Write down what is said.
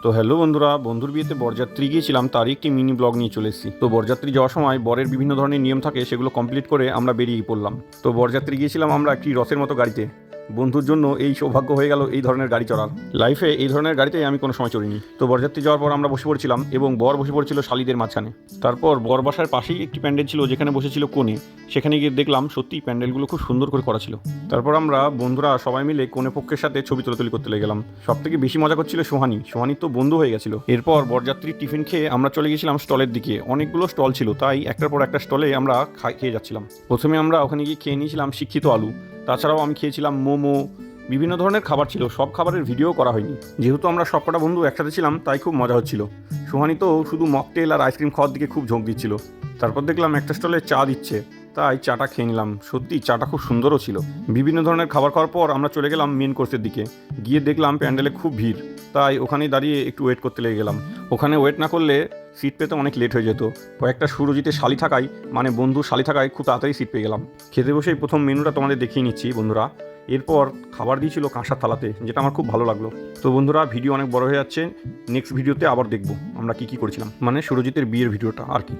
তো হ্যালো বন্ধুরা, বন্ধুর বিয়েতে বরযাত্রী গিয়েছিলাম, তারই একটি মিনি ব্লগ নিয়ে চলে এসেছি। তো বরযাত্রী যাওয়ার সময় বরের বিভিন্ন ধরনের নিয়ম থাকে, সেগুলো কমপ্লিট করে আমরা বেরিয়ে পড়লাম। তো বরযাত্রী গিয়েছিলাম আমরা একটি রথের মতো গাড়িতে। বন্ধুর জন্য এই সৌভাগ্য হয়ে গেল এই ধরনের গাড়ি চড়ার। লাইফে এই ধরনের গাড়িতে আমি কোনো সময় চড়িনি। তো বরযাত্রী যাওয়ার পর আমরা বসে পড়ছিলাম এবং বর বসে পড়ছিল শালিদের মাঝখানে। তারপর বর বাসার পাশেই একটি প্যান্ডেল ছিল যেখানে বসেছিল কনে। সেখানে গিয়ে দেখলাম সত্যি প্যান্ডেলগুলো খুব সুন্দর করে করা ছিল। তারপর আমরা বন্ধুরা সবাই মিলে কনে পক্ষের সাথে ছবি তোলাতুলি করতে লেগে গেলাম। সব থেকে বেশি মজা করছিল সোহানি তো বন্ধু হয়ে গেছিল। এরপর বরযাত্রীর টিফিন খেয়ে আমরা চলে গেছিলাম স্টলের দিকে। অনেকগুলো স্টল ছিল, তাই একটার পর একটা স্টলে আমরা খেয়ে যাচ্ছিলাম। প্রথমে আমরা ওখানে গিয়ে খেয়ে নিয়েছিলাম শিক্ষিত আলু। তাছাড়াও আমি খেয়েছিলাম মোমো। বিভিন্ন ধরনের খাবার ছিল, সব খাবারের ভিডিও করা হয়নি। যেহেতু আমরা সবকটা বন্ধু একসাথে ছিলাম তাই খুব মজা হচ্ছিল। সোহানি তো শুধু মকটেল আর আইসক্রিম খাওয়ার দিকে খুব ঝোঁক দিচ্ছিল। তারপর দেখলাম একটা স্টলে চা দিচ্ছে, তাই চাটা খেয়ে নিলাম। সত্যি চাটা খুব সুন্দরও ছিল। বিভিন্ন ধরনের খাবার খাওয়ার পর আমরা চলে গেলাম মেন কোর্সের দিকে। গিয়ে দেখলাম প্যান্ডেলে খুব ভিড়, তাই ওখানেই দাঁড়িয়ে একটু ওয়েট করতে লেগে গেলাম। ওখানে ওয়েট না করলে সিট পেতে অনেক লেট হয়ে যেত। কয়েকটা সুরজিতের শালি থাকায়, মানে বন্ধুর শালি থাকায় খুব তাড়াতাড়ি সিট পেয়ে গেলাম। খেতে বসেই প্রথম মেনুটা তোমাদের দেখিয়ে নিচ্ছি বন্ধুরা। এরপর খাবার দিয়েছিল কাঁসার থালাতে, যেটা আমার খুব ভালো লাগলো। তো বন্ধুরা, ভিডিও অনেক বড় হয়ে যাচ্ছে। নেক্সট ভিডিওতে আবার দেখবো আমরা কী কী করেছিলাম, মানে সুরজিতের বিয়ের ভিডিওটা আর কি।